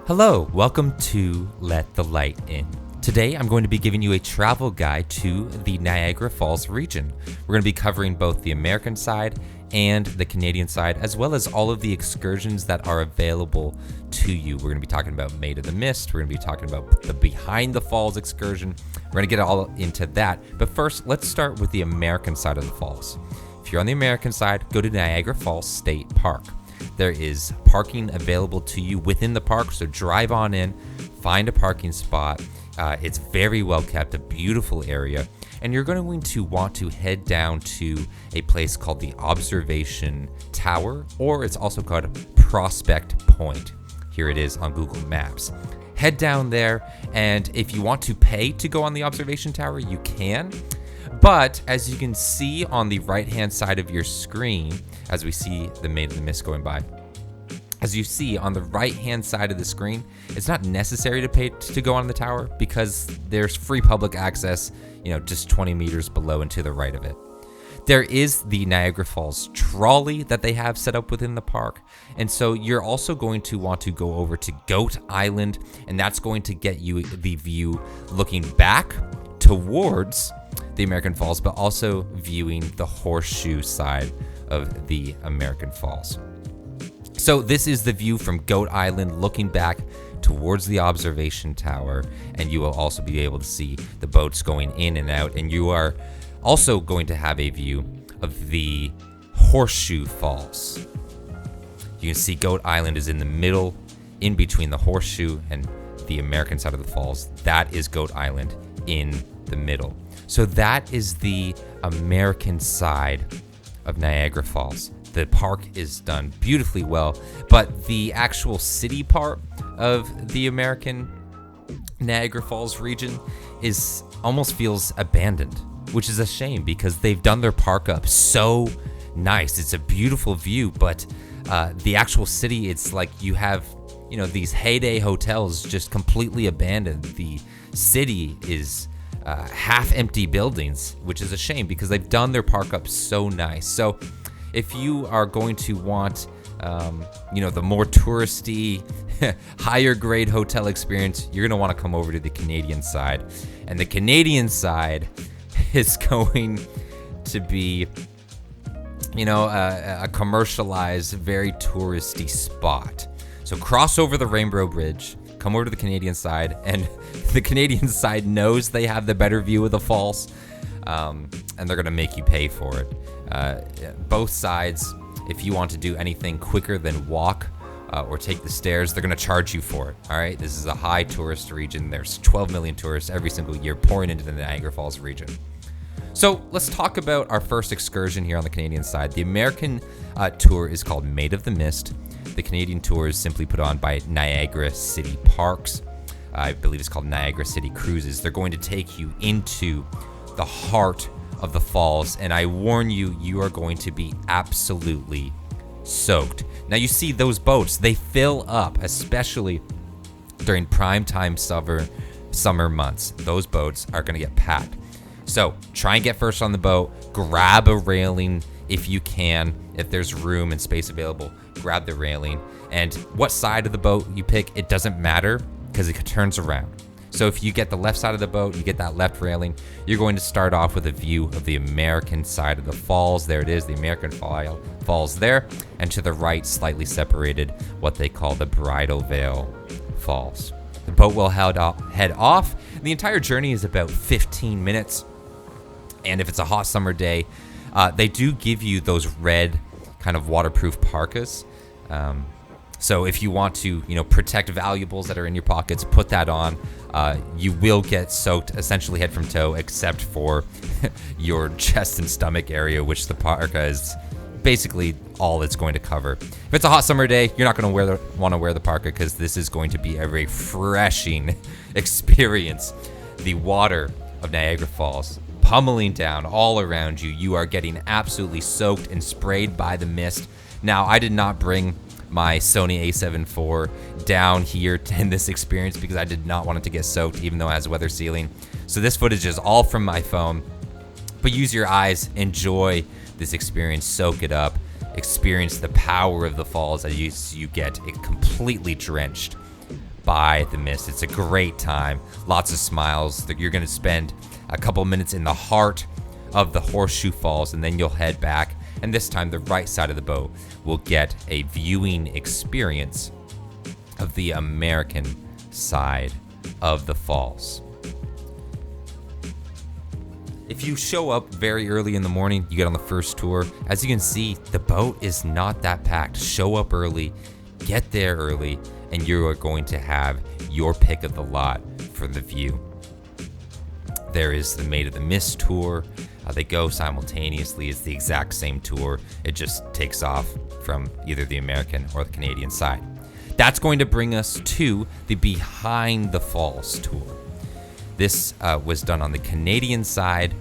Hello, welcome to Let the Light In. Today I'm going to be giving you a travel guide to the Niagara Falls region. We're going to be covering both the American side and the Canadian side, as well as all of the excursions that are available to you. We're going to be talking about Maid of the Mist, we're going to be talking about the Behind the Falls excursion. We're going to get all into that, but first let's start with the American side of the falls. If you're on the American side, go to Niagara Falls State Park. There is parking available to you within the park, so drive on in, find a parking spot. It's very well kept, a beautiful area, and you're going to want to head down to a place called the Observation Tower, or it's also called Prospect Point. Here it is on Google Maps. Head down there, and if you want to pay to go on the Observation Tower, you can. But as you can see on the right-hand side of your screen, as we see the Maid of the Mist going by, as you see on the right-hand side of the screen, it's not necessary to pay to go on the tower because there's free public access, just 20 meters below and to the right of it. There is the Niagara Falls trolley that they have set up within the park. And so you're also going to want to go over to Goat Island, and that's going to get you the view looking back towards the American Falls, but also viewing the horseshoe side of the American Falls. So this is the view from Goat Island looking back towards the observation tower, and you will also be able to see the boats going in and out, and you are also going to have a view of the Horseshoe Falls. You can see Goat Island is in the middle, in between the Horseshoe and the American side of the falls. That is Goat Island in the middle. So that is the American side of Niagara Falls. The park is done beautifully well, but the actual city part of the American Niagara Falls region almost feels abandoned, which is a shame because they've done their park up so nice. It's a beautiful view, but the actual city, it's like you have, these heyday hotels just completely abandoned. The city is half empty buildings, which is a shame because they've done their park up so nice. So if you are going to want, the more touristy, higher grade hotel experience, you're going to want to come over to the Canadian side. And the Canadian side is going to be, a commercialized, very touristy spot. So cross over the Rainbow Bridge, come over to the Canadian side, and the Canadian side knows they have the better view of the falls, and they're going to make you pay for it. Both sides, if you want to do anything quicker than walk or take the stairs, they're going to charge you for it. All right, this is a high tourist region. There's 12 million tourists every single year pouring into the Niagara Falls region. So let's talk about our first excursion here on the Canadian side. The American tour is called Maid of the Mist. The Canadian tour is simply put on by Niagara City Parks. I believe it's called Niagara City Cruises. They're going to take you into the heart of the falls, and I warn you, you are going to be absolutely soaked. Now you see those boats, they fill up, especially during prime time summer months. Those boats are going to get packed. So try and get first on the boat, grab a railing if you can. If there's room and space available, grab the railing. And what side of the boat you pick, it doesn't matter because it turns around. So if you get the left side of the boat, you get that left railing, you're going to start off with a view of the American side of the falls. There it is, the American Falls there. And to the right, slightly separated, what they call the Bridal Veil Falls. The boat will head off. The entire journey is about 15 minutes. And if it's a hot summer day, they do give you those red kind of waterproof parkas. So if you want to, protect valuables that are in your pockets, put that on. You will get soaked essentially head from toe, except for your chest and stomach area, which the parka is basically all it's going to cover. If it's a hot summer day, you're not going to want to wear the parka because this is going to be a refreshing experience. The water of Niagara Falls pummeling down all around you. You are getting absolutely soaked and sprayed by the mist. Now, I did not bring my Sony a7 IV down here in this experience because I did not want it to get soaked, even though it has weather sealing. So this footage is all from my phone, but use your eyes, enjoy this experience, soak it up, experience the power of the falls as you get it completely drenched by the mist. It's a great time, lots of smiles. You're going to spend a couple minutes in the heart of the Horseshoe Falls, and then you'll head back. And this time, the right side of the boat will get a viewing experience of the American side of the falls. If you show up very early in the morning, you get on the first tour. As you can see, the boat is not that packed. Show up early, get there early, and you are going to have your pick of the lot for the view. There is the Maid of the Mist tour. They go simultaneously. It's the exact same tour. It just takes off from either the American or the Canadian side. That's going to bring us to the Behind the Falls tour. This was done on the Canadian side,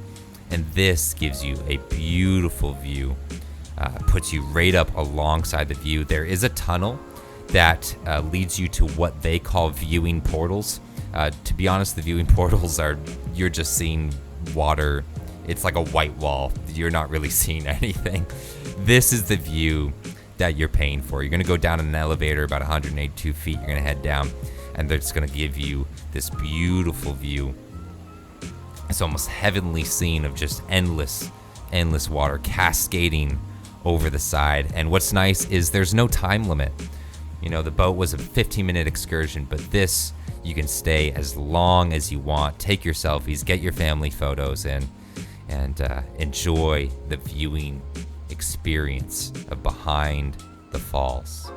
and this gives you a beautiful view. Puts you right up alongside the view. There is a tunnel that leads you to what they call viewing portals. To be honest, the viewing portals you're just seeing water. It's like a white wall. You're not really seeing anything. This is the view that you're paying for. You're gonna go down in an elevator about 182 feet. You're gonna head down, and they're just gonna give you this beautiful view. It's almost heavenly scene of just endless water cascading over the side. And what's nice is there's no time limit. You know, the boat was a 15-minute excursion, but this, you can stay as long as you want. Take your selfies, get your family photos in, and enjoy the viewing experience of Behind the Falls.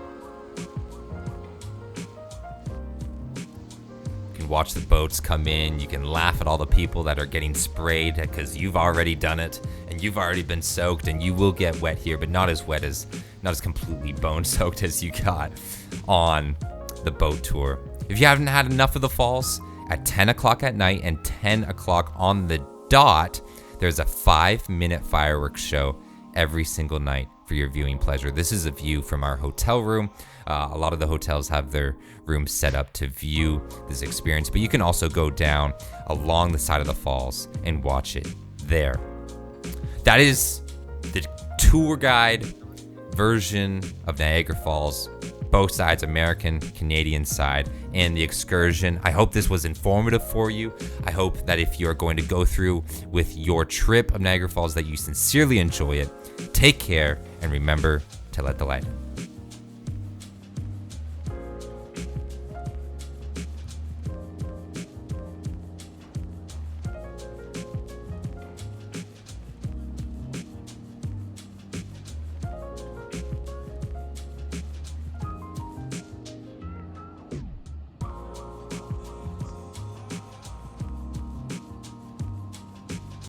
You can watch the boats come in. You can laugh at all the people that are getting sprayed because you've already done it and you've already been soaked, and you will get wet here, but not as completely bone soaked as you got on the boat tour. If you haven't had enough of the falls, at 10 o'clock at night and 10 o'clock on the dot, there's a 5-minute fireworks show every single night for your viewing pleasure. This is a view from our hotel room. A lot of the hotels have their rooms set up to view this experience, but you can also go down along the side of the falls and watch it there. That is the tour guide version of Niagara Falls, both sides, American, Canadian side, and the excursion. I hope this was informative for you. I hope that if you're going to go through with your trip of Niagara Falls, that you sincerely enjoy it. Take care, and remember to let the light in.